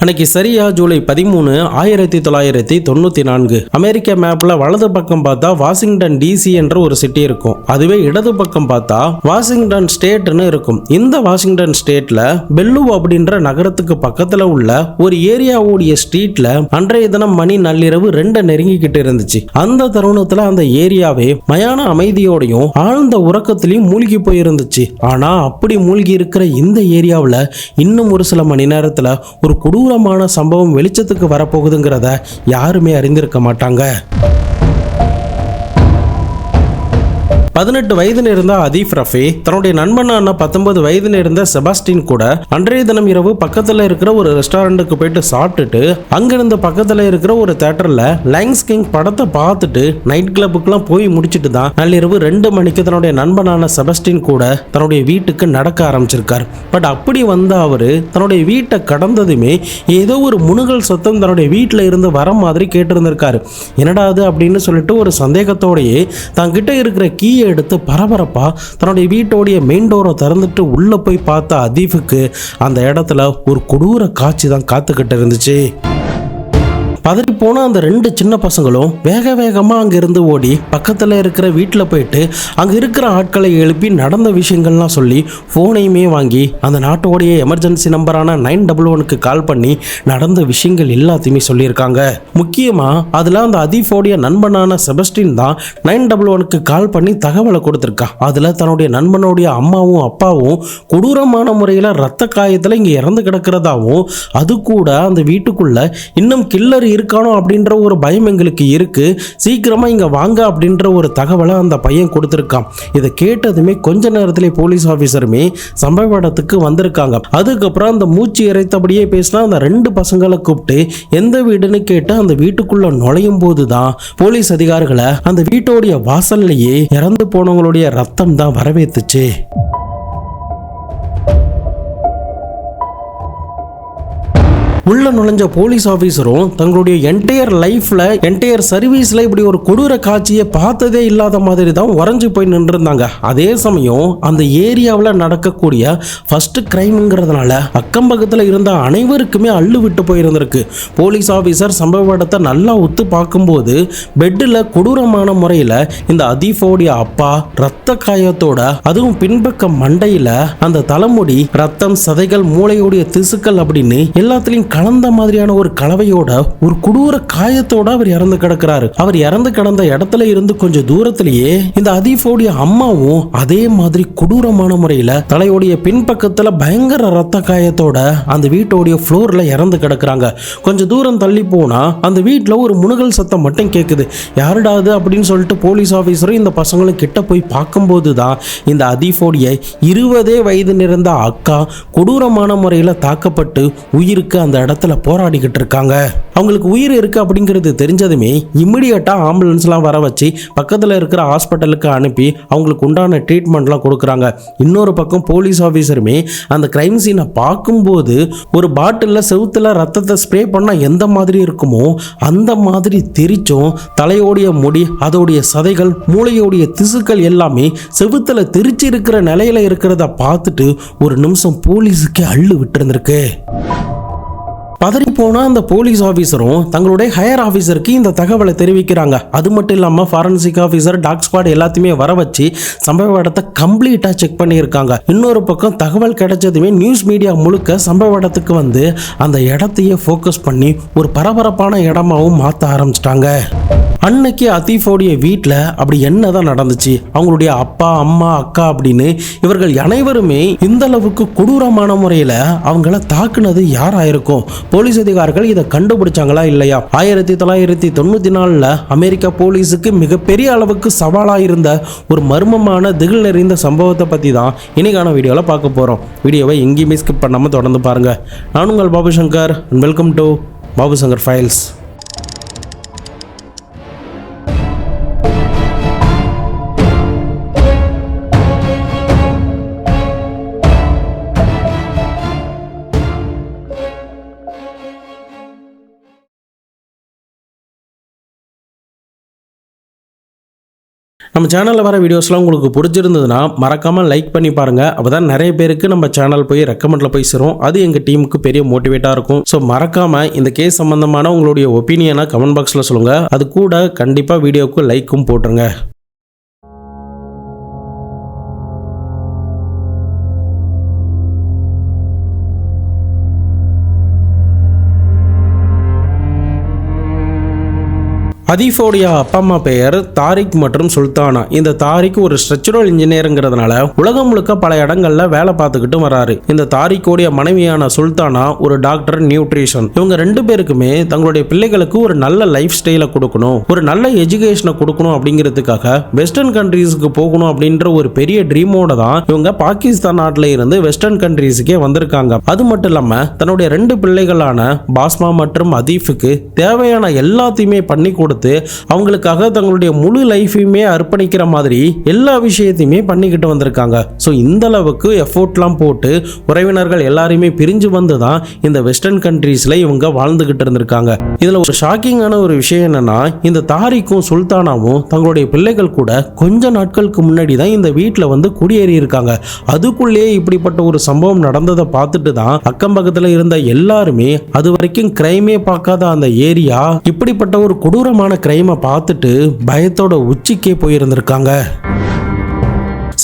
அன்னைக்கு சரியா ஜூலை 13, 1994 அமெரிக்க மேப்ல வலது பக்கம் பார்த்தா வாஷிங்டன் டிசி என்ற ஒரு சிட்டி இருக்கும். அதுவே இடது பக்கம் பார்த்தா வாஷிங்டன் ஸ்டேட்னு இருக்கும். இந்த வாஷிங்டன் ஸ்டேட்ல பெல்லு அப்படின்ற நகரத்துக்கு பக்கத்துல உள்ள ஒரு ஏரியாவுடைய ஸ்ட்ரீட்ல அன்றைய தினம் மணி நள்ளிரவு 2 நெருங்கிக்கிட்டு இருந்துச்சு. அந்த தருணத்துல அந்த ஏரியாவே மயான அமைதியோடையும் ஆழ்ந்த உறக்கத்திலையும் மூழ்கி போயிருந்துச்சு. ஆனா அப்படி மூழ்கி இருக்கிற இந்த ஏரியாவில் இன்னும் ஒரு சில மணி நேரத்துல ஒரு கொடூரமான சம்பவம் வெளிச்சத்துக்கு வரப்போகுதுங்கிறத யாருமே அறிந்திருக்க மாட்டாங்க. 18 வயதில் இருந்த அதீப் ரஃபி தன்னுடைய நண்பனான 19 வயதில் இருந்த செபாஸ்டின் கூட அன்றைய தினம் இரவு பக்கத்தில் இருக்கிற ஒரு ரெஸ்டாரண்ட்டுக்கு போயிட்டு சாப்பிட்டுட்டு அங்கிருந்து பக்கத்தில் இருக்கிற ஒரு தியேட்டர்ல லைன்ஸ் கிங் படத்தை பார்த்துட்டு நைட் கிளப்புக்குலாம் போய் முடிச்சுட்டு தான் நள்ளிரவு 2 மணிக்கு தன்னுடைய நண்பனான செபாஸ்டின் கூட தன்னுடைய வீட்டுக்கு நடக்க ஆரம்பிச்சிருக்கார். பட் அப்படி வந்த அவரு தன்னுடைய வீட்டை கடந்ததுமே ஏதோ ஒரு முணுகல் சத்தம் தன்னுடைய வீட்டில் இருந்து வர மாதிரி கேட்டிருந்திருக்காரு. என்னடா அது அப்படின்னு சொல்லிட்டு ஒரு சந்தேகத்தோடையே தங்கிட்ட இருக்கிற கீ எடுத்து பரபரப்பா தன்னுடைய வீட்டோடைய மெயின் டோரை திறந்துட்டு உள்ள போய் பார்த்த அதீஃபுக்கு அந்த இடத்துல ஒரு கொடூர காட்சி தான் காத்துக்கிட்டு இருந்துச்சு. பதறி போன அந்த 2 சின்ன பசங்களும் வேக வேகமா அங்கிருந்து ஓடி பக்கத்துல இருக்கிற வீட்டில் போயிட்டு அங்க இருக்கிற ஆட்களை எழுப்பி நடந்த விஷயங்கள்லாம் சொல்லி போனையுமே வாங்கி அந்த நாட்டோடைய எமர்ஜென்சி நம்பரான 911க்கு கால் பண்ணி நடந்த விஷயங்கள் எல்லாத்தையுமே சொல்லியிருக்காங்க. முக்கியமா அதுல அந்த அதீஃபோடைய நண்பனான செபஸ்டின் தான் 911க்கு கால் பண்ணி தகவலை கொடுத்திருக்கான். அதுல தன்னுடைய நண்பனுடைய அம்மாவும் அப்பாவும் கொடூரமான முறையில ரத்த காயத்துல இங்க இறந்து கிடக்கிறதாவும் அது கூட அந்த வீட்டுக்குள்ள இன்னும் கில்லர் இருக்கானோ அப்படின்ற ஒரு பயம் எங்களுக்கு இருக்கு, சீக்கிரமா இங்க வாங்க அப்படின்ற ஒரு தகவலை அந்த பையன் கொடுத்திருக்கான். இதை கேட்டதுமே கொஞ்ச நேரத்திலே போலீஸ் ஆபீசருமே சம்பவ இடத்துக்கு வந்திருக்காங்க. அதுக்கப்புறம் அந்த மூச்சு இறைத்தபடியே பேசினா அந்த 2 பசங்களை கூப்பிட்டு எந்த வீடுன்னு கேட்டு அந்த வீட்டுக்குள்ள நுழையும் போதுதான் போலீஸ் அதிகாரிகளை அந்த வீட்டோடைய வாசல்லையே இறந்து போனவங்களுடைய ரத்தம் தான் வரவேற்றுச்சு. உள்ள நுழைஞ்ச போலீஸ் ஆபீசரும் தங்களுடைய என்டையர் லைஃப்ல என்டையர் சர்வீஸ்ல இப்படி ஒரு கொடூர காட்சியை பார்த்ததே இல்லாத மாதிரி தான் உறைஞ்சு போய் நின்றுருந்தாங்க. அதே சமயம் அந்த ஏரியாவில் நடக்கக்கூடிய ஃபர்ஸ்ட் கிரைம்ங்கிறதுனால அக்கம் பக்கத்தில் இருந்த அனைவருக்குமே அள்ளு விட்டு போயிருந்திருக்கு. போலீஸ் ஆபீசர் சம்பவ இடத்தை நல்லா ஒத்து பார்க்கும்போது பெட்டில் கொடூரமான முறையில் இந்த அதீஃபோடைய அப்பா ரத்த காயத்தோட அதுவும் பின்பக்க மண்டையில அந்த தலைமுடி ரத்தம் சதைகள் மூளையோடைய திசுக்கள் அப்படின்னு எல்லாத்திலையும் கலந்த மாதிரியான ஒரு கலவையோட ஒரு கொடூர காயத்தோட அவர் இறந்து கிடக்கிறாரு. அவர் இறந்து கிடந்த இடத்துல இருந்து கொஞ்சம் தூரத்திலேயே இந்த அதீஃபோடைய அம்மாவும் அதே மாதிரி கொடூரமான முறையில தலையோடைய பின்பக்கத்துல பயங்கர ரத்த காயத்தோட அந்த வீட்டோடைய ஃப்ளோர்ல இறந்து கிடக்குறாங்க. கொஞ்சம் தூரம் தள்ளி போனா அந்த வீட்டுல ஒரு முணுகல் சத்தம் மட்டும் கேட்குது. யாருடாது அப்படின்னு சொல்லிட்டு போலீஸ் ஆபீசரும் இந்த பசங்களும் கிட்ட போய் பார்க்கும்போது தான் இந்த அதீஃபோடைய 20 வயது நிறந்த அக்கா கொடூரமான முறையில தாக்கப்பட்டு உயிருக்கு அந்த இடத்துல போராடிக்கிட்டு இருக்காங்க. அவங்களுக்கு உயிர் இருக்கு அப்படிங்கிறது தெரிஞ்சதுமே இமிடியட்டா ஆம்புலன்ஸ்லாம் வர வச்சு பக்கத்தில் இருக்கிற ஹாஸ்பிட்டலுக்கு அனுப்பி அவங்களுக்கு உண்டான ட்ரீட்மெண்ட்லாம் கொடுக்குறாங்க. இன்னொரு பக்கம் போலீஸ் ஆஃபீஸருமே அந்த கிரைம் சீனை பார்க்கும்போது ஒரு பாட்டிலில் செவுத்துல ரத்தத்தை ஸ்ப்ரே பண்ணால் எந்த மாதிரி இருக்குமோ அந்த மாதிரி தெரிச்சும் தலையோடைய முடி அதோடைய சதைகள் மூளையோடைய திசுக்கள் எல்லாமே செவுத்துல தெரிச்சு இருக்கிற நிலையில இருக்கிறத பார்த்துட்டு ஒரு நிமிஷம் போலீஸுக்கு அள்ளு விட்டுருந்துருக்கு. பதறி போன அந்த போலீஸ் ஆஃபீஸரும் தங்களுடைய ஹையர் ஆஃபீஸருக்கு இந்த தகவலை தெரிவிக்கிறாங்க. அது மட்டும் இல்லாமல் ஃபாரன்சிக் ஆஃபீஸர் டாக் ஸ்குவாட் எல்லாத்தையுமே வர வச்சு சம்பவ இடத்தை கம்ப்ளீட்டாக செக் பண்ணியிருக்காங்க. இன்னொரு பக்கம் தகவல் கிடைச்சதுமே நியூஸ் மீடியா முழுக்க சம்பவ இடத்துக்கு வந்து அந்த இடத்தையே ஃபோக்கஸ் பண்ணி ஒரு பரபரப்பான இடமாவும் மாற்ற ஆரம்பிச்சிட்டாங்க. அன்னைக்கு அதீஃபோடைய வீட்டில் அப்படி என்னதான் நடந்துச்சு, அவங்களுடைய அப்பா அம்மா அக்கா அப்படின்னு இவர்கள் அனைவருமே இந்த அளவுக்கு கொடூரமான முறையில் அவங்கள தாக்குனது யாராயிருக்கும்? போலீஸ் அதிகாரிகள் இதை கண்டுபிடிச்சாங்களா இல்லையா? 1994 அமெரிக்கா போலீஸுக்கு மிகப்பெரிய அளவுக்கு சவாலாக இருந்த ஒரு மர்மமான திகில் நிறைந்த சம்பவத்தை பற்றி தான் இன்னைக்கான வீடியோவில் பார்க்க போகிறோம். வீடியோவை எங்கேயுமே ஸ்கிப் பண்ணாமல் தொடர்ந்து பாருங்கள். நான் உங்கள் Babu Shankar and welcome to Babu Shankar files. நம்ம சேனலில் வர வீடியோஸ்லாம் உங்களுக்கு பிடிச்சிருந்ததுன்னா மறக்காமல் லைக் பண்ணி பாருங்கள். அப்போ தான் நிறைய பேருக்கு நம்ம சேனல் போய் ரெக்கமெண்டில் போய் சேரும். அது எங்கள் டீமுக்கு பெரிய மோட்டிவேட்டாக இருக்கும். ஸோ மறக்காமல் இந்த கேஸ் சம்மந்தமான உங்களுடைய ஒப்பீனியனை கமெண்ட் பாக்ஸில் சொல்லுங்கள். அது கூட கண்டிப்பாக வீடியோவுக்கு லைக்கும் போட்டுருங்க. அதீஃபோடைய அப்பா அம்மா பெயர் தாரிக் மற்றும் சுல்தானா. இந்த தாரிக் ஒரு ஸ்ட்ரக்சரல் இன்ஜினியருங்கிறதுனால உலகம் முழுக்க பல இடங்கள்ல வேலை பார்த்துக்கிட்டு வராரு. இந்த தாரிக்கோடைய மனைவியான சுல்தானா ஒரு டாக்டர் நியூட்ரிஷன். இவங்க ரெண்டு பேருக்குமே தங்களுடைய பிள்ளைகளுக்கு ஒரு நல்ல லைஃப் ஸ்டைலை கொடுக்கணும், ஒரு நல்ல எஜுகேஷனை கொடுக்கணும் அப்படிங்கிறதுக்காக வெஸ்டர்ன் கண்ட்ரீஸுக்கு போகணும் அப்படின்ற ஒரு பெரிய ட்ரீமோட தான் இவங்க பாகிஸ்தான் நாட்டில இருந்து வெஸ்டர்ன் கண்ட்ரீஸுக்கே வந்திருக்காங்க. அது மட்டும் இல்லாம தன்னுடைய ரெண்டு பிள்ளைகளான பாஸ்மா மற்றும் அதீஃபுக்கு தேவையான எல்லாத்தையுமே பண்ணி கொடுத்து அவங்களுக்காக தங்களுடைய முழு லைஃபையுமே அர்ப்பணிக்கிற மாதிரி எல்லா விஷயத்தையுமே பண்ணிக்கிட்டு வந்திருக்காங்க. ஸோ இந்த அளவுக்கு எஃபோர்ட்லாம் போட்டு உறவினர்கள் எல்லாருமே பிரிஞ்சு வந்து தான் இந்த வெஸ்டர்ன் கண்ட்ரீஸ்ல இவங்க வாழ்ந்துகிட்டு இருந்திருக்காங்க. இதுல ஒரு ஷாக்கிங்கான ஒரு விஷயம் என்னன்னா, இந்த தாரிக்கும் சுல்தானாவும் தங்களுடைய பிள்ளைகள் கூட கொஞ்ச நாட்களுக்கு முன்னாடி தான் இந்த வீட்டில் வந்து குடியேறி இருக்காங்க. அதுக்குள்ளேயே இப்படிப்பட்ட ஒரு சம்பவம் நடந்ததை பார்த்துட்டு தான் அக்கம் பக்கத்தில் இருந்த எல்லாருமே, அது வரைக்கும் கிரைமே பார்க்காத அந்த ஏரியா இப்படிப்பட்ட ஒரு கொடூரமான கிரைமை பார்த்துட்டு பயத்தோட உச்சிக்கே போயிருந்திருக்காங்க.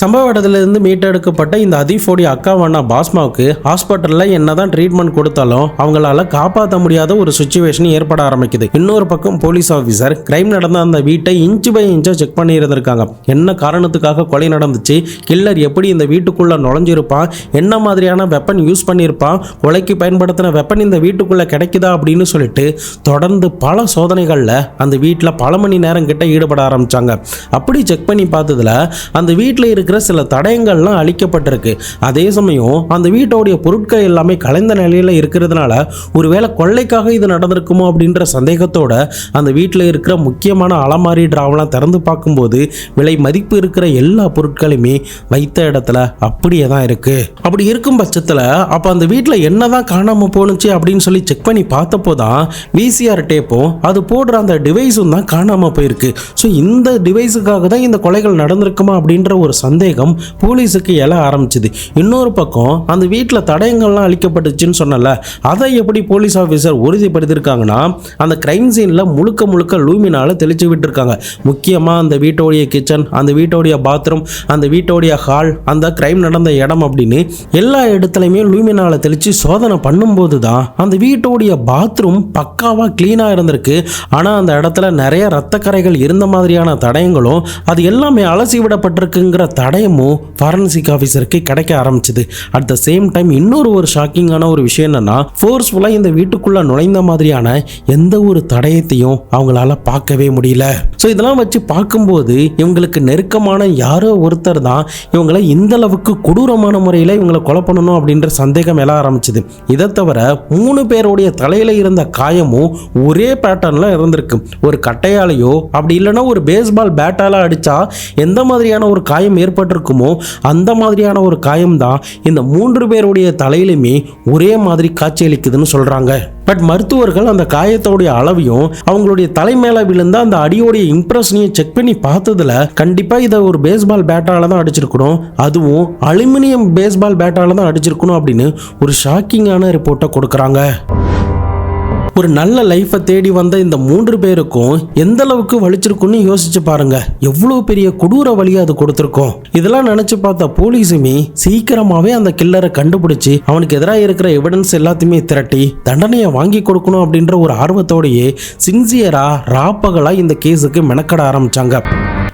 சம்பவ இடத்திலிருந்து மீட்டெடுக்கப்பட்ட இந்த அதீஃபோடைய அக்காவான பாஸ்மாவுக்கு ஹாஸ்பிட்டலில் என்னதான் ட்ரீட்மெண்ட் கொடுத்தாலும் அவங்களால காப்பாற்ற முடியாத ஒரு சுச்சுவேஷன் ஏற்பட ஆரம்பிக்குது. இன்னொரு பக்கம் போலீஸ் ஆஃபீஸர் கிரைம் நடந்த அந்த வீட்டை இன்ச்சு பை இன்ச்சா செக் பண்ணி இருந்திருக்காங்க. என்ன காரணத்துக்காக கொலை நடந்துச்சு, கில்லர் எப்படி இந்த வீட்டுக்குள்ள நுழைஞ்சிருப்பான், என்ன மாதிரியான வெப்பன் யூஸ் பண்ணியிருப்பான், கொலைக்கு பயன்படுத்தின வெப்பன் இந்த வீட்டுக்குள்ள கிடைக்குதா அப்படின்னு சொல்லிட்டு தொடர்ந்து பல சோதனைகளில் அந்த வீட்டில் பல மணி நேரம் கிட்ட ஈடுபட ஆரம்பிச்சாங்க. அப்படி செக் பண்ணி பார்த்ததுல அந்த வீட்டில் இருக்கிற சில தடயங்கள்லாம் அழிக்கப்பட்டிருக்கு. அதே சமயம் அந்த வீட்டோடைய பொருட்கள் எல்லாமே கலைந்த நிலையில இருக்கிறதுனால ஒருவேளை கொள்ளைக்காக இது நடந்திருக்குமோ அப்படின்ற சந்தேகத்தோட அந்த வீட்டில் இருக்கிற முக்கியமான அலமாரி டிராவெல்லாம் திறந்து பார்க்கும்போது விலை மதிப்பு இருக்கிற எல்லா பொருட்களுமே வைத்த இடத்துல அப்படியே தான் இருக்கு. அப்படி இருக்கும் பட்சத்தில் அப்ப அந்த வீட்டில் என்னதான் காணாம போனுச்சு அப்படின்னு சொல்லி செக் பண்ணி பார்த்தப்போ தான் VCR டேப்பும் அது போடுற அந்த டிவைஸும் தான் காணாம போயிருக்கு. ஸோ இந்த டிவைஸுக்காக தான் இந்த கொலைகள் நடந்திருக்குமா அப்படின்ற ஒரு சந்தேகம் போலீஸுக்கு எழ ஆரம்பிச்சது. இன்னொரு பக்கம் அந்த வீட்டில் தடயங்கள்லாம் அளிக்கப்பட்டுச்சுன்னு சொன்னல, அதை எப்படி போலீஸ் ஆஃபீஸர் உறுதிப்படுத்தியிருக்காங்கன்னா அந்த கிரைம் சீனில் முழுக்க முழுக்க லூமினால தெளிச்சு விட்டுருக்காங்க. முக்கியமாக அந்த வீட்டோடைய கிச்சன், அந்த வீட்டோடைய பாத்ரூம், அந்த வீட்டோடைய ஹால், அந்த கிரைம் நடந்த இடம் அப்படின்னு எல்லா இடத்துலையுமே லூமினால தெளிச்சு சோதனை பண்ணும்போது தான் அந்த வீட்டோடைய பாத்ரூம் பக்காவாக கிளீனாக இருந்திருக்கு. ஆனால் அந்த இடத்துல நிறைய ரத்த கரைகள் இருந்த மாதிரியான தடயங்களும் அது எல்லாமே அலசி விடப்பட்டிருக்குங்கிற தடயமும் ஃபாரன்சிக் ஆஃபீஸருக்கு கிடைக்க ஆரம்பிச்சது. அட் த சேம் டைம் இன்னொரு ஒரு ஷாக்கிங்கான ஒரு விஷயம் என்னன்னா, ஃபோர்ஸ்ஃபுல்லா இந்த வீட்டுக்குள்ள நுழைந்த மாதிரியான எந்த ஒரு தடயத்தையும் அவங்களால பார்க்கவே முடியல. ஸோ இதெல்லாம் வச்சு பார்க்கும்போது இவங்களுக்கு நெருக்கமான யாரோ ஒருத்தர் தான் இவங்களை இந்த அளவுக்கு கொடூரமான முறையில் இவங்களை கொலை பண்ணணும் அப்படின்ற சந்தேகம் எழ ஆரம்பிச்சது. இதை தவிர 3 பேருடைய தலையில இருந்த காயமும் ஒரே பேட்டர்ன்ல இருந்திருக்கு. ஒரு கட்டையாலேயோ அப்படி இல்லைன்னா ஒரு பேஸ்பால் பேட்டால அடிச்சா எந்த மாதிரியான ஒரு காயம் ஏற்பட்டிருக்குமோ அந்த மாதிரியான ஒரு காயம் தான் இந்த 3 பேருடைய தலையிலுமே ஒரே மாதிரி காட்சியளிக்குதுன்னு சொல்றாங்க. பட் மருத்துவர்கள் அந்த காயத்தோடைய அளவையும் அவங்களுடைய தலை மேல விழுந்த அந்த அடியோடைய இம்ப்ரெஷனையும் செக் பண்ணி பார்த்ததுல கண்டிப்பா இதை ஒரு பேஸ்பால் பேட்டால தான் அடிச்சிருக்கணும், அதுவும் அலுமினியம் பேஸ்பால் பேட்டால தான் அடிச்சிருக்கணும் அப்படின்னு ஒரு ஷாக்கிங்கான ரிப்போர்ட்டை கொடுக்குறாங்க. ஒரு நல்ல லைஃபை தேடி வந்த இந்த 3 பேருக்கும் எந்த அளவுக்கு வலிச்சிருக்குன்னு யோசிச்சு பாருங்க. எவ்வளவு பெரிய கொடூர வழியை அது கொடுத்திருக்கோம். இதெல்லாம் நினைச்சு பார்த்த போலீஸுமே சீக்கிரமாவே அந்த கில்லரை கண்டுபிடிச்சு அவனுக்கு எதிராக இருக்கிற எவிடன்ஸ் எல்லாத்தையுமே திரட்டி தண்டனையை வாங்கி கொடுக்கணும் அப்படின்ற ஒரு ஆர்வத்தோடையே சின்சியரா ராப்பகலா இந்த கேஸுக்கு மெனக்கட ஆரம்பிச்சாங்க.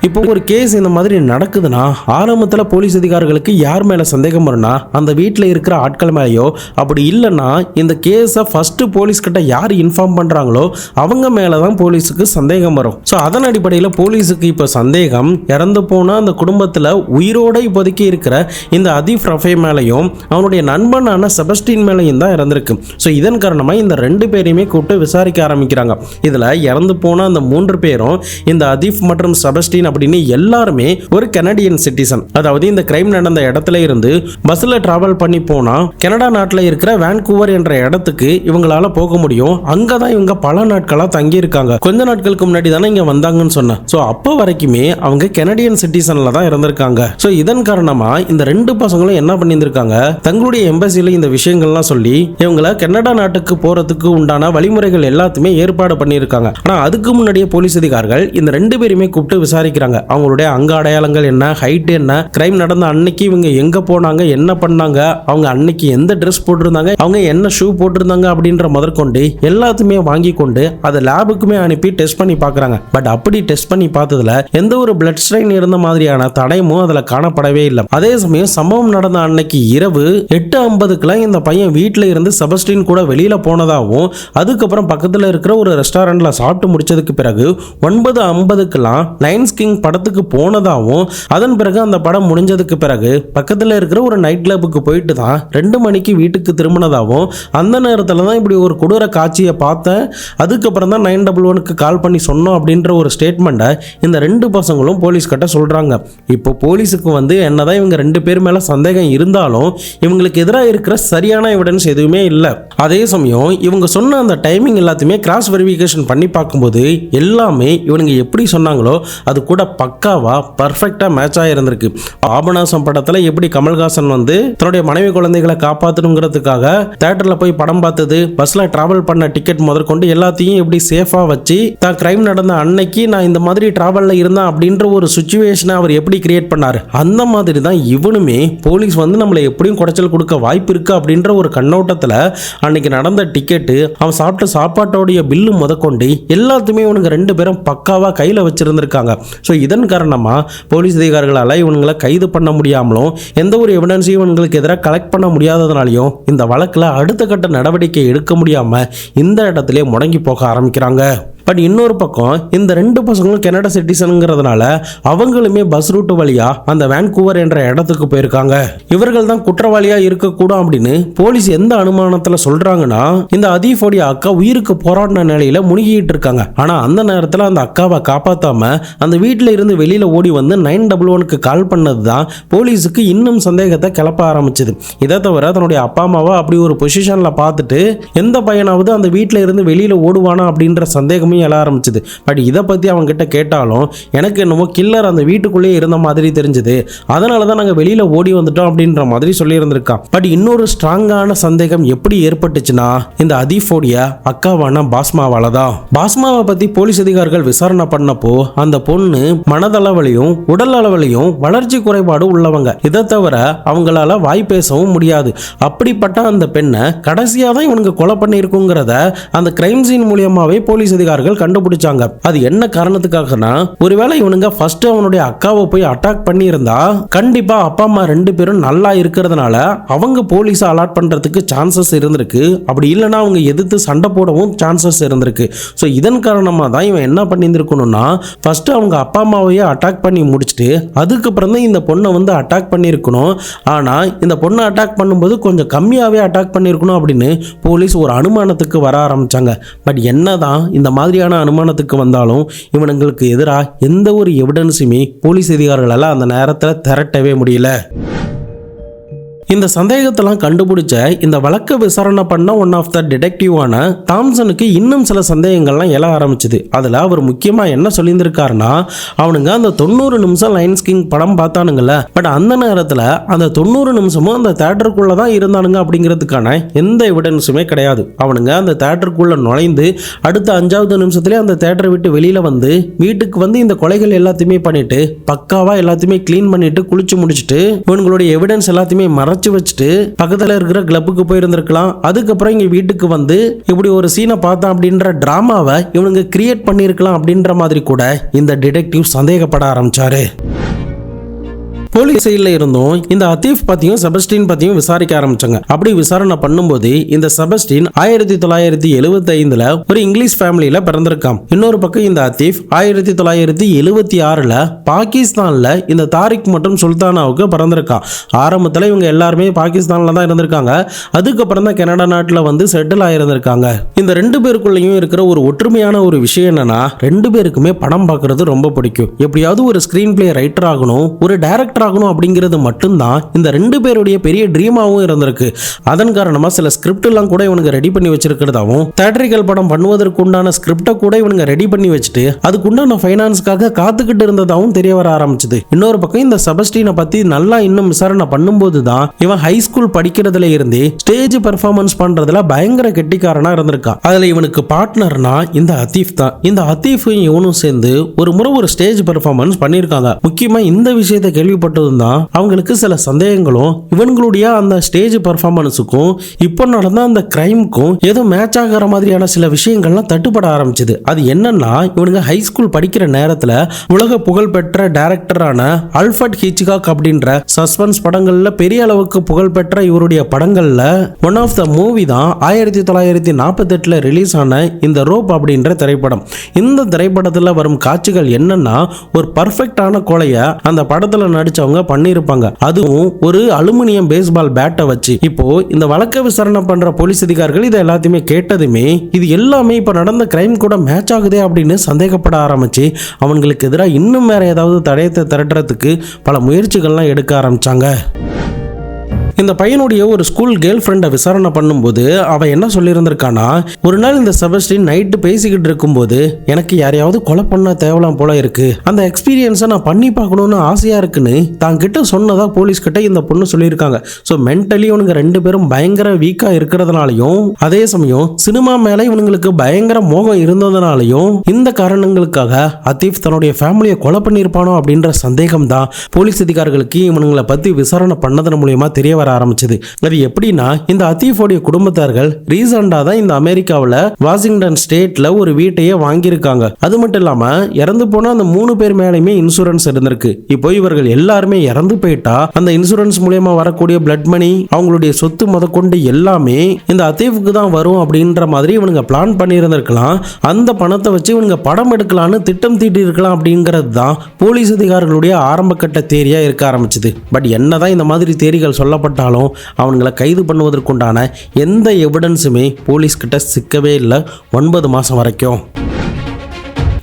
இப்போ ஒரு கேஸ் இந்த மாதிரி நடக்குதுன்னா ஆரம்பத்தில் போலீஸ் அதிகாரிகளுக்கு யார் மேலே சந்தேகம் வரும்னா அந்த வீட்டில் இருக்கிற ஆட்கள் மேலேயோ, அப்படி இல்லைன்னா இந்த கேஸை ஃபஸ்ட்டு போலீஸ்கிட்ட யார் இன்ஃபார்ம் பண்ணுறாங்களோ அவங்க மேலே தான் போலீஸுக்கு சந்தேகம் வரும். ஸோ அதன் அடிப்படையில் போலீஸுக்கு இப்போ சந்தேகம் இறந்து போனால் அந்த குடும்பத்தில் உயிரோடு இப்போதைக்கு இருக்கிற இந்த அதீஃப் ரஃபே மேலேயும் அவனுடைய நண்பனான செபஸ்டின் மேலேயும் தான் இறந்திருக்கு. ஸோ இதன் காரணமாக இந்த 2 பேரையுமே கூப்பிட்டு விசாரிக்க ஆரம்பிக்கிறாங்க. இதில் இறந்து போன அந்த 3 பேரும் இந்த அதீஃப் மற்றும் செபஸ்டின் அப்படின்னு எல்லாருமே ஒரு கனடியன் சிட்டிசன். அதாவது இந்த கிரைம் நடந்த இடத்துல இருந்து பஸ்ல டிராவல் பண்ணி போனா கனடா நாட்டில் இருக்கிற வான்கூவர் என்ற இடத்துக்கு இவங்களால போக முடியும். அங்கதான் இவங்க பல நாட்களா தங்கி இருக்காங்க. கொஞ்ச நாட்களுக்கு முன்னாடி தானே இங்க வந்தாங்கன்னு சொன்னேன். சோ அப்போ வரைக்குமே அவங்க கனடியன் சிட்டிசன்ல தான் இருந்திருக்காங்க. சோ இதன் காரணமா இந்த ரெண்டு பசங்களும் என்ன பண்ணியிருக்காங்க, தங்களுடைய எம்பசில இந்த விஷயங்கள்லாம் சொல்லி இவங்கள கனடா நாட்டுக்கு போறதுக்கு உண்டான வழிமுறைகள் எல்லாத்தையுமே ஏற்பாடு பண்ணியிருக்காங்க. ஆனா அதுக்கு முன்னாடியே போலீஸ் அதிகாரிகள் இந்த ரெண்டு பேருமே கூப்பிட்டு விசாரிக்கிறாங்க. அவங்களுடைய அங்க அடையாளங்கள் என்ன, ஹைட் என்ன, கிரைம் நடந்த அன்னைக்கு இவங்க எங்க போனாங்க, என்ன பண்ணாங்க, அவங்க அன்னைக்கு எந்த ட்ரெஸ் போட்டிருந்தாங்க, அவங்க என்ன ஷூ போட்டிருந்தாங்க அப்படின்ற முதற்கொண்டு எல்லாத்தையுமே வாங்கி கொண்டு அதை லேபுக்குமே அனுப்பி டெஸ்ட் பண்ணி பார்க்கறாங்க. பட் அப்படி டெஸ்ட் பண்ணி பார்த்ததுல எந்த ஒரு பிளட் ஸ்ட்ரெயின் இருந்த மாதிரியான தடயமும் அதுல காணப்படவே இல்லை. அதே சமயம் சம்பவம் நடந்த அன்னைக்கு இரவு 8:50 இந்த பையன் வீட்டில இருந்து செபஸ்டின் கூட வெளியில போனதாகவும் அதுக்கப்புறம் பக்கத்துல இருக்கிற ஒரு ரெஸ்டாரண்ட்ல சாப்பிட்டு முடிச்சதுக்கு பிறகு 9:50 லயன்ஸ் கிங் படத்துக்கு போனதாகவும் அதன் பிறகு அந்த படம் முடிஞ்சதுக்கு பிறகு பக்கத்துல இருக்கிற ஒரு நைட் கிளப்புக்கு போயிட்டு தான் 2 மணிக்கு வீட்டுக்கு திரும்பினதாகவும் அந்த நேரத்தில் தான் இப்படி ஒரு கொடூர காட்சியை பார்த்தேன், அதுக்கப்புறம் தான் 911க்கு கால் பண்ணி சொன்னோம் அப்படின்ற ஒரு ஸ்டேட்மெண்ட்டை இந்த ரெண்டு பசங்களும் போலீஸ் கிட்ட சொல்றாங்க. இப்போ போலீஸுக்கு என்னதான் இவங்க ரெண்டு பேர் மேல சந்தேகம் இருந்தாலும் இவங்களுக்கு எதிராக இருக்கிற சரியான எவிடன்ஸ் எதுவுமே இல்லை. அதே சமயம் இவங்க சொன்ன அந்த டைமிங் எல்லாத்தையுமே கிராஸ் வெரிஃபிகேஷன் பண்ணி பார்க்கும்போது எல்லாமே இவனுங்க எப்படி சொன்னாங்களோ அது கூட பக்காவா பர்ஃபெக்டா மேட்ச் ஆயிருந்திருக்கு. ஆபநாசம் படத்துல எப்படி கமல்ஹாசன் தன்னுடைய மனைவி குழந்தைகளை காப்பாற்றணுங்கிறதுக்காக தியேட்டர்ல போய் படம் பார்த்தது, பஸ்ல டிராவல் பண்ண டிக்கெட் முதற்கொண்டு எல்லாத்தையும் எப்படி சேஃபா வச்சு தான் கிரைம் நடந்த அன்னைக்கு நான் இந்த மாதிரி டிராவல்ல இருந்தேன் அப்படின்ற ஒரு சுச்சுவேஷனை அவர் எப்படி கிரியேட் பண்ணாரு, அந்த மாதிரி தான் இவனுமே போலீஸ் நம்மளை எப்படியும் குடைச்சல் கொடுக்க வாய்ப்பு இருக்கு அப்படின்ற ஒரு கண்ணோட்டத்தில் அன்னைக்கு நடந்த டிக்கெட்டு, அவன் சாப்பிட்ட சாப்பாட்டோடைய பில்லு முதற்கொண்டு எல்லாத்தையுமே இவனுங்க ரெண்டு பேரும் பக்காவா கையில் வச்சிருந்திருக்காங்க. ஸோ இதன் காரணமா போலீஸ் அதிகாரிகளால் இவங்களை கைது பண்ண முடியாமலும் எந்த ஒரு எவிடன்ஸையும் இவங்களுக்கு எதிராக கலெக்ட் பண்ண முடியாததுனாலையும் இந்த வழக்கில் அடுத்த கட்ட நடவடிக்கை எடுக்க முடியாம இந்த இடத்துல முடங்கி போக ஆரம்பிக்கிறாங்க. பட் இன்னொரு பக்கம் இந்த ரெண்டு பசங்களும் கனடா சிட்டிசனுங்கிறதுனால அவங்களுமே பஸ் ரூட் வழியா அந்த வான்கூவர் என்ற இடத்துக்கு போயிருக்காங்க. இவர்கள் தான் குற்றவாளியா இருக்கக்கூடும் அப்படின்னு போலீஸ் எந்த அனுமானத்துல சொல்றாங்கன்னா, இந்த அதீஃபோடைய அக்கா உயிருக்கு போராடின நிலையில முழுகிட்டு இருக்காங்க. ஆனா அந்த நேரத்தில் அந்த அக்காவை காப்பாத்தாம அந்த வீட்டில இருந்து வெளியில ஓடி 911க்கு கால் பண்ணதுதான் போலீஸுக்கு இன்னும் சந்தேகத்தை கிளப்ப ஆரம்பிச்சது. இதை தவிர தன்னுடைய அப்பா அம்மாவை அப்படி ஒரு பொசிஷன்ல பார்த்துட்டு எந்த பையனாவது அந்த வீட்டில இருந்து வெளியில ஓடுவானா அப்படின்ற சந்தேகம் எழ ஆரம்பிச்சது. பட் இதை பத்தி அவங்க கிட்ட கேட்டாலும் எனக்கு என்னமோ கில்லர் அந்த வீட்டுக்குள்ளேயே இருந்த மாதிரி தெரிஞ்சது, அதனாலதான் நாங்க வெளியில ஓடி வந்துட்டோம் அப்படின்ற மாதிரி சொல்லி இருந்திருக்கான். பட் இன்னொரு ஸ்ட்ராங்கான சந்தேகம் எப்படி ஏற்பட்டுச்சுன்னா இந்த அதீஃபோடைய அக்காவான பாஸ்மாவால தான். பாஸ்மாவை பத்தி போலீஸ் அதிகாரிகள் விசாரணை பண்ணப்போ அந்த பொண்ணு மனதளவிலையும் உடல் அளவிலையும் வளர்ச்சி குறைபாடு உள்ளவங்க. இதை தவிர அவங்களால வாய் பேசவும் முடியாது. அப்படிப்பட்ட அந்த பெண்ணை கடைசியா தான் இவனுக்கு கொலை பண்ணியிருக்குங்கிறத அந்த கிரைம் சீன் மூலியமாவே போலீஸ் அதிகாரிகள் கண்டுபிடிச்சாங்க. அது என்ன காரணத்துக்காகனா, ஒருவேளை இவனுங்க ஃபர்ஸ்ட் அவனுடைய அக்காவை போய் அட்டாக் பண்ணி இருந்தா கண்டிப்பா அப்பா அம்மா ரெண்டு பேரும் நல்லா இருக்கிறதுனால அவங்க போலீஸ் அலாட் பண்றதுக்கு சான்சஸ் இருந்திருக்கு. அப்படி இல்லைன்னா அவங்க எதிர்த்து சண்டை போடவும் சான்சஸ் இருந்திருக்கு. ஸோ இதன் காரணமா தான் இவன் என்ன பண்ணியிருக்கணும்னா, ஃபர்ஸ்ட் அவங்க அப்பா அம்மாவையே அட்டாக் பண்ணி முடிச்சுட்டு அதுக்கப்புறம் தான் இந்த பொண்ணை அட்டாக் பண்ணியிருக்கணும். ஆனா இந்த பொண்ணை அட்டாக் பண்ணும்போது கொஞ்சம் கம்மியாவே அட்டாக் பண்ணியிருக்கணும் அப்படின்னு போலீஸ் ஒரு அனுமானத்துக்கு வர ஆரம்பிச்சாங்க. பட் என்னதான் இந்த மாதிரியான அனுமானத்துக்கு வந்தாலும் இவனுங்களுக்கு எதிராக எந்த ஒரு எவிடன்ஸுமே போலீஸ் அதிகாரிகளால் அந்த நேரத்தில் திரட்டவே முடியல. இந்த சந்தேகத்தெல்லாம் கண்டுபிடிச்ச இந்த வழக்க விசாரணை பண்ண ஒன் ஆஃப் த டிடெக்டிவான தாம்சனுக்கு இன்னும் சில சந்தேகங்கள்லாம் எழ ஆரம்பிச்சது. அதில் அவர் முக்கியமாக என்ன சொல்லியிருந்திருக்காருன்னா, அவனுங்க அந்த 90 நிமிஷம் லயன்ஸ் கிங் படம் பார்த்தானுங்கல்ல, பட் அந்த நேரத்தில் அந்த 90 நிமிஷமும் அந்த தேட்டருக்குள்ளே தான் இருந்தானுங்க அப்படிங்கிறதுக்கான எந்த எவிடன்ஸுமே கிடையாது. அவனுங்க அந்த தேட்டருக்குள்ளே நுழைந்து அடுத்த 5வது நிமிஷத்துலேயே அந்த தேட்டரை விட்டு வெளியில் வீட்டுக்கு இந்த கொலைகள் எல்லாத்தையுமே பண்ணிட்டு பக்காவாக எல்லாத்தையுமே க்ளீன் பண்ணிட்டு குளிச்சு முடிச்சுட்டு இவங்களுடைய எவிடன்ஸ் எல்லாத்தையுமே மறைச்சு வச்சுட்டு பக்கத்துல இருக்கிற கிளப்புக்கு போயிருந்திருக்கலாம். அதுக்கப்புறம் இங்க வீட்டுக்கு இப்படி ஒரு சீனை பார்த்தா அப்படின்ற டிராமாவை இவனுங்க கிரியேட் பண்ணியிருக்கலாம் அப்படின்ற மாதிரி கூட இந்த டிடெக்டிவ் சந்தேகப்பட ஆரம்பிச்சாரு. போலீஸ் சைட்ல இருந்தும் இந்த அத்தீஃப் பத்தியும் செபஸ்டின் பத்தியும் விசாரிக்க ஆரம்பிச்சாங்க. அப்படி விசாரணை பண்ணும்போது இந்த செபஸ்டின் 1975ல ஒரு இங்கிலீஷ் ஃபேமிலியில பிறந்திருக்கான். இன்னொரு பக்கம் இந்த அத்தீஃப் 1976ல பாகிஸ்தான்ல இந்த தாரிக் மற்றும் சுல்தானாவுக்கு பிறந்திருக்கான். ஆரம்பத்துல இவங்க எல்லாருமே பாகிஸ்தான்ல தான் இருந்திருக்காங்க. அதுக்கப்புறம் தான் கனடா நாட்டுல வந்து செட்டில் ஆயிருந்திருக்காங்க. இந்த ரெண்டு பேருக்குள்ளேயும் இருக்கிற ஒரு ஒற்றுமையான ஒரு விஷயம் என்னன்னா, ரெண்டு பேருக்குமே படம் பார்க்கறது ரொம்ப பிடிக்கும். எப்படியாவது ஒரு ஸ்கிரீன் பிளே ரைட்டர் ஆகணும், ஒரு டைரக்டர் ஆகணும் அப்படிங்கிறது மட்டும்தான் இந்த ரெண்டு பேருடைய பெரிய ட்ரீமாவும் இருந்திருக்கு. அதன் காரணமா சில ஸ்கிரிப்ட் எல்லாம் கூட இவனுங்க ரெடி பண்ணி வச்சிருக்கிறதாவும், தியேட்டரிக்கல் படம் பண்ணுவதற்கு உண்டான ஸ்கிரிப்டை கூட இவனுங்க ரெடி பண்ணி வச்சுட்டு அதுக்குண்டான ஃபைனான்ஸ்க்காக காத்துக்கிட்டு இருந்ததாகவும் தெரிய வர ஆரம்பிச்சது. இன்னொரு பக்கம் இந்த செபஸ்டினை பத்தி நல்லா இன்னும் விசாரணை பண்ணும்போது தான் இவன் ஹை ஸ்கூல் படிக்கிறதுல இருந்தே ஸ்டேஜ் பெர்ஃபார்மன்ஸ் பண்றதுல பயங்கர கெட்டிக்காரனா இருந்திருக்கான். அதுல இவனுக்கு பார்ட்னர்னா இந்த அத்தீஃப் தான். இந்த அத்தீஃபும் இவனும் சேர்ந்து ஒரு முறை ஒரு ஸ்டேஜ் பெர்ஃபார்மன்ஸ் பண்ணிருக்காங்க. முக்கியமா இந்த விஷயத்தை கேள்விப்பட்டதும் தான் அவங்களுக்கு சில சந்தேகங்களும், இவங்களுடைய அந்த ஸ்டேஜ் பெர்ஃபார்மன்ஸுக்கும் இப்போ நடந்த அந்த கிரைமுக்கும் ஏதோ மேட்ச் ஆகிற மாதிரியான சில விஷயங்கள்லாம் தட்டுப்பட ஆரம்பிச்சது. அது என்னன்னா, இவனுங்க ஹை ஸ்கூல் படிக்கிற நேரத்துல உலக புகழ்பெற்ற டைரக்டரான ஆல்ஃபர்ட் ஹிச்காக் அப்படின்ற சஸ்பென்ஸ் படங்கள்ல பெரிய அளவுக்கு புகழ்பெற்ற இவருடைய படங்கள்ல ஒன் ஆஃப் த மூவி தான் 1948ல ரிலீஸ் ஆன இந்த ரோப் அப்படின்ற திரைப்படம். இந்த திரைப்படத்துல வரும் காட்சிகள் என்னன்னா, ஒரு பர்ஃபெக்டான கொலைய அந்த படத்துல நடிச்சவங்க பண்ணிருப்பாங்க. அதுவும் ஒரு அலுமினியம் பேஸ்பால் பேட்டை வச்சு. இப்போ இந்த வழக்க விசாரணை பண்ற போலீஸ் அதிகாரிகள் இதை எல்லாத்தையுமே கேட்டதுமே இது எல்லாமே இப்ப நடந்த கிரைம் கூட மேட்ச் ஆகுதே அப்படின்னு சந்தேகப்பட ஆரம்பிச்சு அவங்களுக்கு எதிராக இன்னும் வேற ஏதாவது தடயத்தை திரட்டுறதுக்கு பல முயற்சிகள்லாம் எடுக்க ஆரம்பிச்சாங்க. இந்த பையனுடைய ஒரு ஸ்கூல் கேர்ள் ஃப்ரெண்டை விசாரணை பண்ணும்போது அவன் என்ன சொல்லியிருந்திருக்கானா, ஒரு நாள் இந்த செபஸ்டின் நைட்டு பேசிக்கிட்டு இருக்கும்போது எனக்கு யாரையாவது கொலை பண்ண தேவலாம் போல இருக்கு, அந்த எக்ஸ்பீரியன்ஸை நான் பண்ணி பார்க்கணும்னு ஆசையா இருக்குன்னு தான் கிட்ட சொன்னதா போலீஸ் கிட்ட இந்த பொண்ணு சொல்லியிருக்காங்க. ஸோ மென்டலி இவனுங்க ரெண்டு பேரும் பயங்கர வீக்கா இருக்கிறதுனாலையும் அதே சமயம் சினிமா மேல இவனுங்களுக்கு பயங்கர மோகம் இருந்ததுனாலையும் இந்த காரணங்களுக்காக அத்தீஃப் தன்னுடைய ஃபேமிலியை கொலை பண்ணியிருப்பானோ அப்படின்ற சந்தேகம் தான் போலீஸ் அதிகாரிகளுக்கு இவனுங்களை பத்தி விசாரணை பண்ணதன் மூலியமா தெரிய வர ஆரம்பிச்சது. அது எப்படின்னா, இந்த அத்தீஃபோடைய குடும்பத்தார்கள் ரீசெண்டா தான் இந்த அமெரிக்காவில் வாஷிங்டன் ஸ்டேட்ல ஒரு வீட்டையே வாங்கியிருக்காங்க. அது மட்டும் இல்லாம இறந்து போன அந்த 3 பேர் மேலேயுமே இன்சூரன்ஸ் இருந்திருக்கு. இப்போ இவர்கள் எல்லாருமே இறந்து போயிட்டா அந்த இன்சூரன்ஸ் மூலமா வரக்கூடிய பிளட் மணி, அவங்களுடைய சொத்து முதற்கொண்டு எல்லாமே இந்த அத்தீஃபுக்கு தான் வரும் அப்படின்ற மாதிரி இவனுங்க பிளான் பண்ணி இருந்திருக்கலாம். அந்த பணத்தை வச்சு இவனுங்க படம் எடுக்கலான்னு திட்டம் தீட்டி இருக்கலாம் அப்படிங்கிறது தான் போலீஸ் அதிகாரிகளுடைய ஆரம்ப கட்ட தேரியா இருக்க ஆரம்பிச்சது. பட் என்னதான் இந்த மாதிரி தேரிகள் சொல்லப்பட்டாலும் அவங்களை கைது பண்ணுவதற்குண்டான எந்த எவிடன்ஸுமே போலீஸ் கிட்ட சிக்கவே இல்லை 9 மாசம் வரைக்கும்.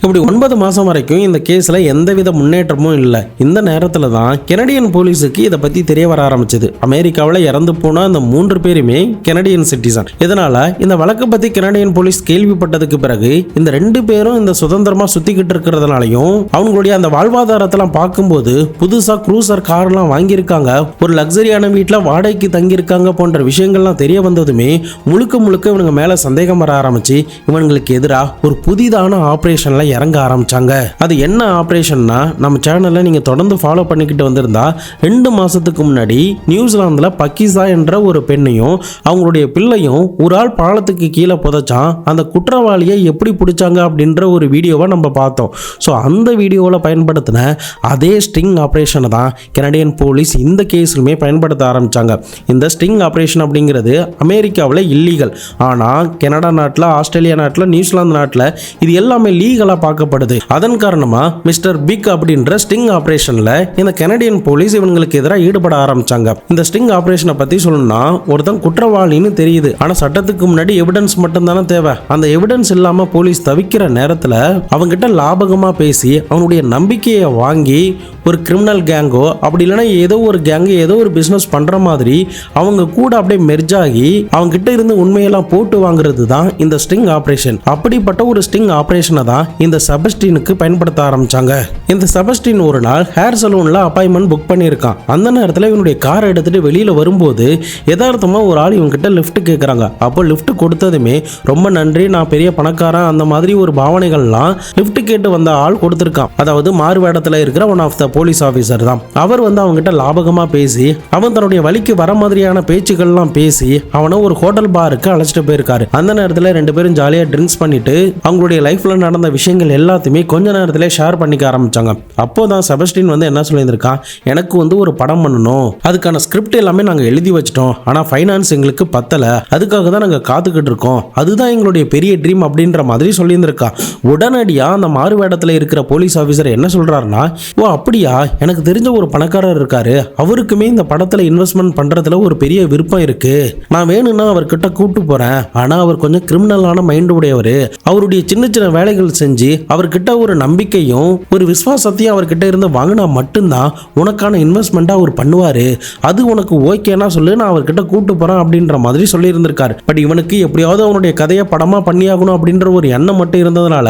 இப்படி 9 மாசம் வரைக்கும் இந்த கேஸ்ல எந்தவித முன்னேற்றமும் இல்லை. இந்த நேரத்தில் தான் கெனடியன் போலீஸுக்கு இதை பத்தி தெரிய வர ஆரம்பிச்சது. அமெரிக்காவில் இறந்து போன அந்த 3 பேருமே கெனடியன் சிட்டிசன். இதனால இந்த வழக்கை பத்தி கெனடியன் போலீஸ் கேள்விப்பட்டதுக்கு பிறகு இந்த 2 பேரும் இந்த சுதந்திரமா சுத்திக்கிட்டு இருக்கிறதுனாலையும் அவங்களுடைய அந்த வாழ்வாதாரத்தெல்லாம் பார்க்கும்போது புதுசா க்ரூசர் கார்லாம் வாங்கியிருக்காங்க, ஒரு லக்ஸரியான வீட்டில் வாடகைக்கு தங்கியிருக்காங்க போன்ற விஷயங்கள்லாம் தெரிய வந்ததுமே முழுக்க முழுக்க இவனுங்க மேல சந்தேகம் வர ஆரம்பிச்சு இவங்களுக்கு எதிராக ஒரு புதிதான ஆபரேஷன்ல இறங்க ஆரம்பிச்சாங்க. அது என்ன ஆபரேஷன்னா, நம்ம சேனல்ல நீங்க தொடர்ந்து ஃபாலோ பண்ணிக்கிட்டு வந்திருந்தா 2 மாசத்துக்கு முன்னாடி நியூசிலாந்துல பக்கிசா என்ற ஒரு பெண்ணையும் அவங்களுடைய பிள்ளையும் ஒரு ஆள் பாலத்துக்கு கீழே புதைச்சான். அந்த குற்றவாளியை எப்படி பிடிச்சாங்க அப்படின்ற ஒரு வீடியோவை நம்ம பார்த்தோம். ஸோ அந்த வீடியோவில் பயன்படுத்தின அதே ஸ்டிங் ஆபரேஷனை தான் கெனடியன் போலீஸ் இந்த கேஸ்லுமே பயன்படுத்த ஆரம்பிச்சாங்க. இந்த ஸ்டிங் ஆபரேஷன் அப்படிங்கிறது அமெரிக்காவில் இல்லீகல். ஆனால் கனடா நாட்டில், ஆஸ்திரேலியா நாட்டில், நியூசிலாந்து நாட்டில் இது எல்லாமே லீகலா பார்க்கப்படுது. அதன் காரணமா மிஸ்டர் பிக் அப்படின்ற ஸ்டிங் ஆபரேஷன்ல இந்த கனடியன் போலீஸ் இவங்களுக்கு எதிராக ஈடுபட ஆரம்பிச்சாங்க. இந்த ஸ்டிங் ஆபரேஷனை பத்தி சொல்லணும்னா, ஒருத்தன் குற்றவாளின்னு தெரியுது, ஆனா சட்டத்துக்கு முன்னாடி எவிடன்ஸ் மட்டும் தானே தேவை. அந்த எவிடன்ஸ் இல்லாம போலீஸ் தவிக்கிற நேரத்துல அவங்கிட்ட லாபகமா பேசி அவனுடைய நம்பிக்கையை வாங்கி ஒரு கிரிமினல் கேங்கோ அப்படி இல்லைன்னா ஏதோ ஒரு கேங்கு ஏதோ ஒரு பிசினஸ் பண்ற மாதிரி அவங்க கூட அப்படியே மெர்ஜ் ஆகி அவங்க கிட்ட இருந்து உண்மையெல்லாம் போட்டு வாங்குறது தான் இந்த ஸ்டிங் ஆபரேஷன். அப்படிப்பட்ட ஒரு ஸ்டிங் ஆபரேஷனை தான் இந்த செபஸ்டினுக்கு பயன்படுத்த ஆரம்பிச்சாங்க. இந்த செபஸ்டின் ஒரு நாள் ஹேர் சலூன்ல அப்பாயின்மெண்ட் புக் பண்ணியிருக்கான். அந்த நேரத்தில் இவனுடைய காரை எடுத்துட்டு வெளியில வரும்போது யதார்த்தமா ஒரு ஆள் இவங்க கிட்ட லிஃப்ட் கேட்கறாங்க. அப்போ லிஃப்ட் கொடுத்ததுமே ரொம்ப நன்றி, நான் பெரிய பணக்காரன் அந்த மாதிரி ஒரு பாவனைகள்லாம் லிஃப்ட் கேட்டு வந்த ஆள் கொடுத்திருக்கான். அதாவது மாறுவேடத்துல இருக்கிற one of the police officer தான். அவர் வந்து அவங்க கிட்ட லாபகமா பேசி அவன் தன்னுடைய வழிக்கு வர மாதிரியான பேச்சுக்கள்லாம் பேசி அவனை ஒரு ஹோட்டல் பாருக்கு அழைச்சிட்டு போயிருக்காரு. அந்த நேரத்தில் 2 பேரும் ஜாலியா ட்ரிங்க்ஸ் பண்ணிட்டு அவங்களுடைய லைஃப்ல நடந்த விஷயங்கள் விஷயங்கள் எல்லாத்தையுமே கொஞ்ச நேரத்திலே ஷேர் பண்ணிக்க ஆரம்பிச்சாங்க. அப்போதான் செபஸ்டின் வந்து என்ன சொல்லியிருந்திருக்கான், எனக்கு வந்து ஒரு படம் பண்ணணும், அதுக்கான ஸ்கிரிப்ட் எல்லாமே நாங்கள் எழுதி வச்சிட்டோம், ஆனால் ஃபைனான்ஸ் எங்களுக்கு பத்தல, அதுக்காக தான் நாங்கள் காத்துக்கிட்டு இருக்கோம், அதுதான் எங்களுடைய பெரிய ட்ரீம் அப்படின்ற மாதிரி சொல்லியிருந்திருக்கா. உடனடியாக அந்த மாறு வேடத்தில் இருக்கிற போலீஸ் ஆஃபீஸர் என்ன சொல்றாருன்னா, ஓ அப்படியா, எனக்கு தெரிஞ்ச ஒரு பணக்காரர் இருக்காரு, அவருக்குமே இந்த படத்தில் இன்வெஸ்ட்மெண்ட் பண்றதுல ஒரு பெரிய விருப்பம் இருக்கு, நான் வேணும்னா அவர்கிட்ட கூப்பிட்டு போறேன், ஆனா அவர் கொஞ்சம் கிரிமினலான மைண்ட் உடையவர், அவருடைய சின்ன சின்ன வேலைகள் செஞ்சு அவர்கிட்ட ஒரு நம்பிக்கையும் ஒரு விசுவாசத்தையும் அவர்கிட்ட இருந்து வாங்கினா மட்டும்தான் உனக்கான இன்வெஸ்ட்மெண்ட்டை அவர் பண்ணுவாரு, அது உனக்கு ஓகேனா சொல்லு, நான் அவர்கிட்ட கூப்பிட்டு போறேன் அப்படின்ற மாதிரி சொல்லி இருந்திருக்காரு. பட் இவனுக்கு எப்படியாவது அவனுடைய கதையை படமா பண்ணியாகணும் அப்படின்ற ஒரு எண்ணம் மட்டும் இருந்ததுனால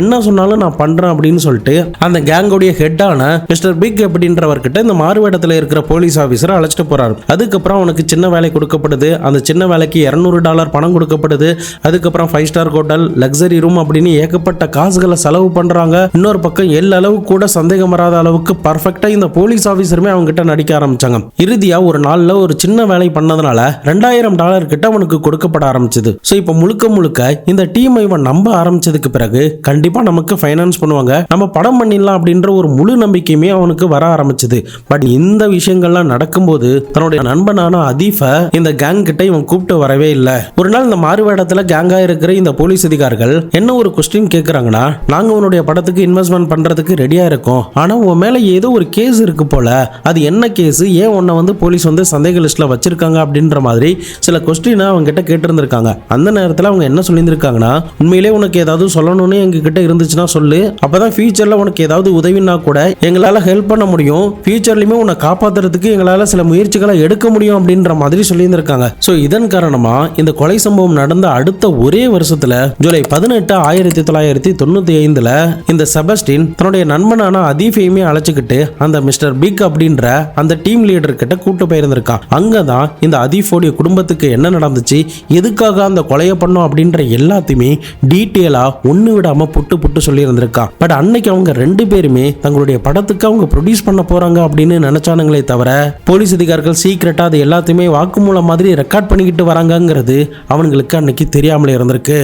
என்ன சொன்னாலும் நான் பண்றேன் அப்படின்னு சொல்லிட்டு அந்த கேங்கோடைய ஹெட்டான மிஸ்டர் பிக் அப்படின்றவர்கிட்ட இந்த மாறுவேடத்தில் இருக்கிற போலீஸ் ஆஃபீஸர் அழைச்சிட்டு போறாரு. அதுக்கப்புறம் அவனுக்கு சின்ன வேலை கொடுக்கப்படுது, அந்த சின்ன வேலைக்கு $200 பணம் கொடுக்கப்படுது. அதுக்கப்புறம் 5 ஸ்டார் ஹோட்டல், லக்ஸரி ரூம் அப்படின்னு ஏகப்பட்ட காசுகளை செலவு பண்றாங்க. இன்னொரு பக்கம் அளவு கூட சந்தேகம் வராத அளவுக்கு பர்ஃபெக்டா இந்த போலீஸ் ஆஃபீஸருமே அவங்க கிட்ட நடிக்க ஆரம்பிச்சாங்க. இறுதியா ஒரு நாள்ல ஒரு சின்ன வேலை பண்ணதுனால $2000 கிட்ட அவனுக்கு கொடுக்கப்பட ஆரம்பிச்சது. ஸோ இப்போ முழுக்க முழுக்க இந்த டீம் இவன் நம்ப ஆரம்பிச்சதுக்கு பிறகு கண்டிப்பா நமக்கு ஃபைனான்ஸ் பண்ணுவாங்க, நம்ம படம் பண்ணிடலாம் அப்படின்ற ஒரு முழு நம்பிக்கையுமே அவனுக்கு வர ஆரம்பிச்சது. பட் இந்த விஷயங்கள்லாம் நடக்கும்போது தன்னுடைய நண்பனான அதீஃபை இந்த கேங் கிட்ட இவன் கூப்பிட்டு வரவே இல்லை. ஒரு நாள் இந்த மாறுவேடத்துல கேங்கா இருக்கிற இந்த போலீஸ் அதிகாரிகள் என்ன ஒரு கொஸ்டின் கேட்கறாங்கன்னா, நாங்க உன்னுடைய படத்துக்கு இன்வெஸ்ட்மெண்ட் பண்றதுக்கு ரெடியா இருக்கோம், ஆனா உன் மேல ஏதோ ஒரு கேஸ் இருக்கு போல, அது என்ன கேஸ், ஏன் உன்னை வந்து போலீஸ் வந்து சந்தேக லிஸ்ட்ல வச்சிருக்காங்க அப்படின்ற மாதிரி சில கொஸ்டினை அவங்க கிட்ட கேட்டிருந்திருக்காங்க. அந்த நேரத்தில் அவங்க என்ன சொல்லியிருந்திருக்காங்கன்னா, உண்மையிலே உனக்கு ஏதாவது சொல்லணும்னு எங்க கிட்ட இருந்துச்சுன்னா சொல்லு, அப்பதான் ஃபியூச்சர்ல உனக்கு ஏதாவது உதவினா கூட எங்களால ஹெல்ப் பண்ண முடியும், ஃபியூச்சர்லயுமே உன்னை காப்பாத்துறதுக்கு எங்களால சில முயற்சிகளை எடுக்க முடியும் அப்படின்ற மாதிரி சொல்லியிருந்திருக்காங்க. ஸோ இதன் காரணமா இந்த கொலை சம்பவம் நடந்த அடுத்த ஒரே வருஷத்துல ஜூலை 18, 1995 இந்த செபஸ்டின் தன்னுடைய நண்பனான அதீஃபையுமே அழைச்சுக்கிட்டு அந்த மிஸ்டர் பிக் அப்படின்ற அந்த டீம் லீடர் கிட்ட கூட்டு போயிருந்திருக்கான். அங்கதான் இந்த அதீஃபோடைய குடும்பத்துக்கு என்ன நடந்துச்சு, எதுக்காக அந்த கொலையை பண்ணோம் அப்படின்ற எல்லாத்தையுமே டீட்டெயிலா ஒண்ணு விடாம புட்டு புட்டு சொல்லி இருந்திருக்கான். பட் அன்னைக்கு அவங்க 2 பேருமே தங்களுடைய படத்துக்கு அவங்க ப்ரொடியூஸ் பண்ண போறாங்க அப்படின்னு நினைச்சானுங்களே தவிர போலீஸ் அதிகாரிகள் சீக்கிரட்டா அது எல்லாத்தையுமே வாக்குமூலம் மாதிரி ரெக்கார்ட் பண்ணிக்கிட்டு வராங்கிறது அவங்களுக்கு அன்னைக்கு தெரியாமலே இருந்திருக்கு.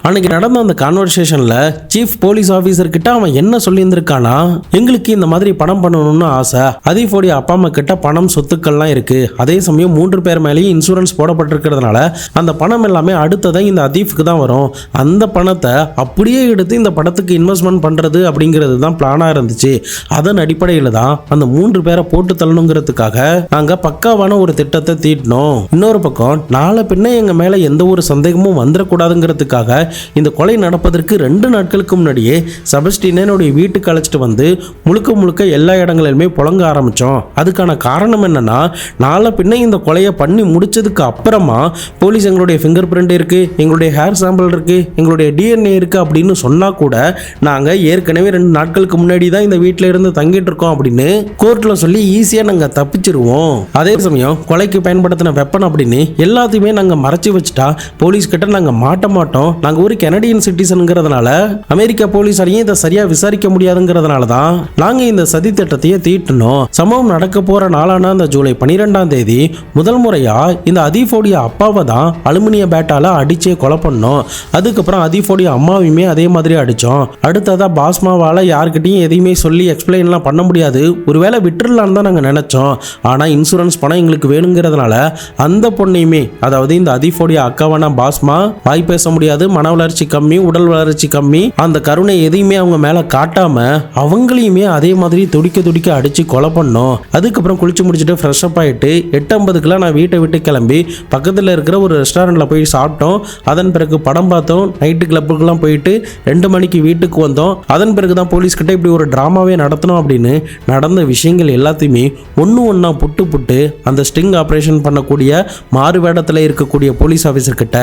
அன்னைக்கு நடந்த அந்த கான்வர்சேஷன்ல சீஃப் போலீஸ் ஆஃபீஸர் கிட்ட அவன் என்ன சொல்லியிருந்திருக்கானா, எங்களுக்கு இந்த மாதிரி பணம் பண்ணணும்னு ஆசை, அதீஃபோடைய அப்பா அம்மா கிட்ட பணம் சொத்துக்கள்லாம் இருக்கு, அதே சமயம் 3 பேர் மேலேயும் இன்சூரன்ஸ் போடப்பட்டிருக்கிறதுனால அந்த பணம் எல்லாமே அடுத்ததான் இந்த அதீஃபுக்கு தான் வரும், அந்த பணத்தை அப்படியே எடுத்து இந்த படத்துக்கு இன்வெஸ்ட்மெண்ட் பண்றது அப்படிங்கிறது தான் பிளானா இருந்துச்சு, அதன் அடிப்படையில் தான் அந்த 3 பேரை போட்டு தள்ளணுங்கிறதுக்காக நாங்க பக்காவான ஒரு திட்டத்தை தீட்டினோம். இன்னொரு பக்கம் நாளை பின்ன எங்க மேல எந்த ஒரு சந்தேகமும் வந்துடக்கூடாதுங்கிறதுக்காக இந்த கொலை நடப்பதற்கு 2 நாட்களுக்கு முன்னாடியே செபஸ்டினுடைய வீட்டுக்கு அழைச்சிட்டு வந்து முழுக்க முழுக்க எல்லா இடங்களிலுமே புழங்க ஆரம்பிச்சோம். அதுக்கான காரணம் என்னன்னா, நாளை பின்ன இந்த கொலையை பண்ணி முடிச்சதுக்கு அப்புறமா போலீஸ் எங்களுடைய ஃபிங்கர் பிரிண்ட் இருக்கு, எங்களுடைய ஹேர் சாம்பிள் இருக்கு, எங்களுடைய டிஎன்ஏ இருக்கு அப்படின்னு சொன்னா கூட நாங்க ஏற்கனவே 2 நாட்களுக்கு முன்னாடி தான் இந்த வீட்டில இருந்து தங்கிட்டு இருக்கோம் அப்படின்னு கோர்ட்ல சொல்லி ஈஸியா நாங்க தப்பிச்சிருவோம். அதே சமயம் கொலைக்கு பயன்படுத்தின வெப்பன் அப்படின்னு எல்லாத்தையுமே நாங்க மறைச்சு வச்சுட்டா போலீஸ் கிட்ட நாங்க மாட்ட மாட்டோம், நாங்க ஒரு கனடியன் சிட்டிசன்ங்கிறதுனால அமெரிக்கா போலீஸாரையும் இதை சரியா விசாரிக்க முடியாதுங்கிறதுனால தான் நாங்க இந்த சதி திட்டத்தையே தீட்டணும். சம்பவம் நடக்க போற நாளான அந்த ஜூலை 12ஆம் தேதி முதல் முறையா இந்த அதீஃபோடைய அப்பாவை தான் அலுமினிய பேட்டால அடிச்சே கொலை பண்ணோம். அதுக்கப்புறம் அதீஃபோடைய அம்மாவையுமே அதே மாதிரி அடிச்சோம். அடுத்ததா பாஸ்மாவால யார்கிட்டையும் எதையுமே சொல்லி எக்ஸ்பிளைன்லாம் பண்ண முடியாது, ஒருவேளை விட்டுறலான்னு தான் நாங்க நினைச்சோம், ஆனா இன்சூரன்ஸ் பணம் எங்களுக்கு வேணுங்கிறதுனால அந்த பொண்ணையுமே, அதாவது இந்த அதீஃபோடைய அக்காவான பாஸ்மா, வாய் பேச முடியாது, மன வளர்ச்சி கம்மி, உடல் வளர்ச்சி கம்மி, அந்த கருணை எதையுமே அவங்க மேல காட்டாம அவங்களையுமே அதே மாதிரி துடிக்க துடிக்க அடிச்சு கொலை பண்ணோம். அதுக்கப்புறம் குளிச்சு முடிச்சுட்டு ஃப்ரெஷ் அப் ஆயிட்டு 8:50 நான் வீட்டை விட்டு கிளம்பி பக்கத்தில் இருக்கிற ஒரு ரெஸ்டாரண்ட்ல போய் சாப்பிட்டோம். அதன் பிறகு படம் பார்த்தோம், நைட்டு கிளப்புக்கெல்லாம் போயிட்டு 2 மணிக்கு வீட்டுக்கு வந்தோம். அதன் பிறகுதான் போலீஸ் கிட்ட இப்படி ஒரு டிராமாவே நடத்தணும் அப்படின்னு நடந்த விஷயங்கள் எல்லாத்தையுமே ஒன்னா புட்டு புட்டு அந்த ஸ்டிங் ஆபரேஷன் பண்ணக்கூடிய மாறு வேடத்தில் இருக்கக்கூடிய போலீஸ் ஆஃபீஸர் கிட்ட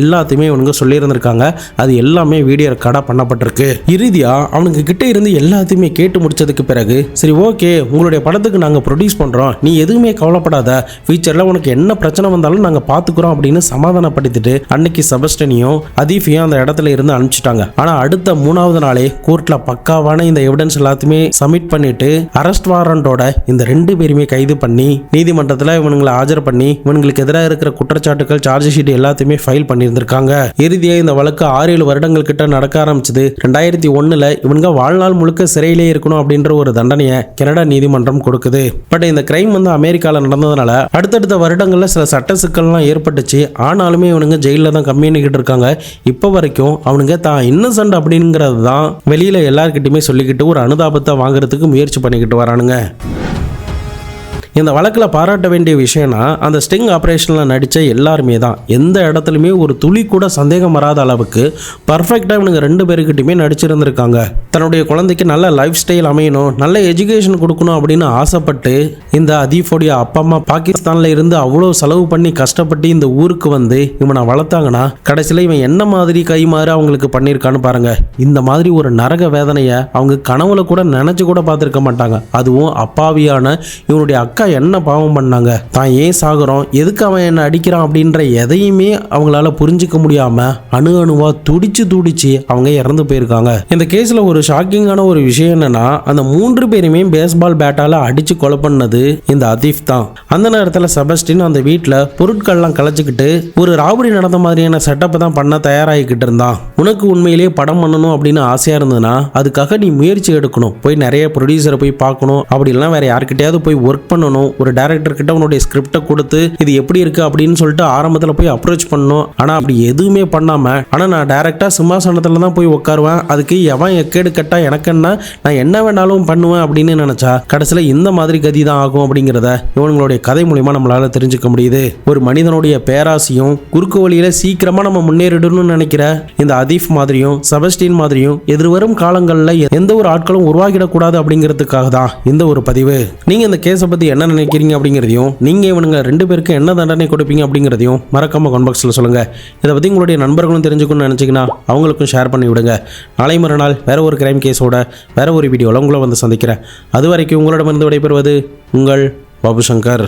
எல்லாத்தையுமே இவனுங்க சொல்லியிருந்திருக்காங்க. அது எல்லாமே வீடியோ ரெக்கார்டா பண்ணப்பட்டிருக்கு. இறுதியா அவனுக்கு கிட்ட இருந்து எல்லாத்தையுமே கேட்டு முடிச்சதுக்கு பிறகு சரி ஓகே, உங்களுடைய படத்துக்கு நாங்க ப்ரொடியூஸ் பண்றோம், நீ எதுவுமே கவலைப்படாத, ஃபியூச்சர்ல உனக்கு என்ன பிரச்சனை வந்தாலும் நாங்க பாத்துக்கிறோம் அப்படின்னு சமாதானப்படுத்திட்டு அன்னைக்கு செபஸ்டினையும் அதீஃபையும் அந்த இடத்துல இருந்து அனுப்பிச்சிட்டாங்க. ஆனா அடுத்த 3வது நாளே கோர்ட்ல பக்காவான இந்த எவிடன்ஸ் எல்லாத்தையுமே சப்மிட் பண்ணிட்டு அரெஸ்ட் வாரண்டோட இந்த 2 பேருமே கைது பண்ணி நீதிமன்றத்தில் இவனுங்களை ஆஜர் பண்ணி இவங்களுக்கு எதிராக இருக்கிற குற்றச்சாட்டுகள், சார்ஜ் ஷீட் எல்லாத்தையுமே ஃபைல் பண்ணியிருந்திருக்காங்க. இறுதியா இந்த வழக்கு 6-7 வருடங்கள் கிட்ட நடக்க ஆரம்பிச்சது. 2001 இவங்க வாழ்நாள் முழுக்க சிறையிலே இருக்கணும் அப்படின்ற ஒரு தண்டனையை கனடா நீதிமன்றம் கொடுக்குது. பட் இந்த கிரைம் அமெரிக்கால நடந்ததுனால அடுத்தடுத்த வருடங்கள்ல சில சட்ட சிக்கல்லாம் ஏற்பட்டுச்சு. ஆனாலுமே இவனுங்க ஜெயில தான் கம்மியாகிட்டு இருக்காங்க. இப்போ வரைக்கும் அவனுங்க தான் இன்னசென்ட் அப்படிங்கிறது தான் வெளியில எல்லார்கிட்டயுமே சொல்லிக்கிட்டு ஒரு அனுதாபத்தை வாங்குறதுக்கு முயற்சி பண்ணிக்கிட்டு வரானுங்க. இந்த வழக்கில் பாராட்ட வேண்டிய விஷயம்னா அந்த ஸ்டிங் ஆப்ரேஷனில் நடித்த எல்லாருமே தான் எந்த இடத்துலையுமே ஒரு துளி கூட சந்தேகம் வராத அளவுக்கு பர்ஃபெக்டாக இவனுங்க 2 பேருக்கிட்டையுமே நடிச்சிருந்திருக்காங்க. தன்னுடைய குழந்தைக்கு நல்ல லைஃப் ஸ்டைல் அமையணும், நல்ல எஜுகேஷன் கொடுக்கணும் அப்படின்னு ஆசைப்பட்டு இந்த அதீஃபோடைய அப்பா அம்மா பாகிஸ்தானில் இருந்து அவ்வளோ செலவு பண்ணி கஷ்டப்பட்டு இந்த ஊருக்கு வந்து இவனை வளர்த்தாங்கன்னா கடைசியில் இவன் என்ன மாதிரி கைமாறு அவங்களுக்கு பண்ணியிருக்கான்னு பாருங்க. இந்த மாதிரி ஒரு நரக வேதனையை அவங்க கனவுல கூட நினைச்சு கூட பார்த்துருக்க மாட்டாங்க. அதுவும் அப்பாவியான இவனுடைய அக்கா என்ன பாவம் பண்ணாங்க, தான் ஏன் சாகுறோம், எதுக்கு அவன் என்ன அடிக்கிறான் அப்படின்ற எதையுமே அவங்களால புரிஞ்சிக்க முடியாம அணுவா துடிச்சு அவங்க இறந்து போயிருக்காங்க. இந்த கேஸ்ல ஒரு ஷாக்கிங்கான ஒரு விஷயம் என்னன்னா அந்த 3 பேருமே பேஸ்பால் பேட்டால அடிச்சு கொலை பண்ணது இந்த அதீஃப் தான். அந்த நேரத்தில் செபஸ்டின் அந்த வீட்டில் பொருட்கள்லாம் கலைச்சிக்கிட்டு ஒரு ராபரி நடந்த மாதிரியான செட்டப்பை தான் பண்ண தயாராகிக்கிட்டு இருந்தான். உனக்கு உண்மையிலேயே படம் பண்ணணும் அப்படின்னு ஆசையா இருந்ததுன்னா அதுக்காக நீ முயற்சி எடுக்கணும், போய் நிறைய ப்ரொடியூசரை போய் பார்க்கணும், அப்படி இல்லைன்னா வேற யார்கிட்டயாவது போய் ஒர்க் பண்ணணும், ஒரு டைரக்டர் கிட்ட உன்னுடைய ஸ்கிரிப்டை கொடுத்து இது எப்படி இருக்கு அப்படின்னு சொல்லிட்டு ஆரம்பத்தில் போய் அப்ரோச் பண்ணணும். ஆனா அப்படி எதுவுமே பண்ணாம நான் டைரக்டா சிம்மாசனத்துல தான் போய் உட்காருவேன், அதுக்கு எவன் எக்கேடு கட்டா எனக்கு என்ன, நான் என்ன வேணாலும் பண்ணுவேன் அப்படின்னு நினைச்சா கடைசியில் இந்த மாதிரி கதி தான் ஆகும் அப்படிங்கிறத இவங்களுடைய கதை மூலியமா நம்மளால தெரிஞ்சுக்க முடியுது. ஒரு மனிதனுடைய பேராசையும் குறுக்கு வழியில சீக்கிரமா நம்ம முன்னேறிடணும்னு நினைக்கிற இந்த அதீஃப் மாதிரியும் செபஸ்டின் மாதிரியும் எதிர்வரும் காலங்களில் எந்த ஒரு ஆட்களும் உருவாகிடக்கூடாது அப்படிங்கிறதுக்காக தான் இந்த ஒரு பதிவு. நீங்க இந்த கேஸை பத்தி என்ன நினைக்கிறீங்க அப்படிங்கிறதையும் நீங்க இவனுங்க 2 பேருக்கு என்ன தண்டனை கொடுப்பீங்க அப்படிங்கிறதையும் மறக்காம கமெண்ட் பாக்ஸ்ல சொல்லுங்க. இதை பத்தி உங்களுடைய நண்பர்களும் தெரிஞ்சுக்கணும்னு நினைச்சீங்கன்னா அவங்களுக்கும் ஷேர் பண்ணி விடுங்க. நாளை மறுநாள் வேற ஒரு கிரைம் கேஸோட வேற ஒரு வீடியோல உங்களை வந்து சந்திக்கிறேன். அது வரைக்கும் உங்களிடமிருந்து விடைபெறுவது உங்கள் பாபு சங்கர்.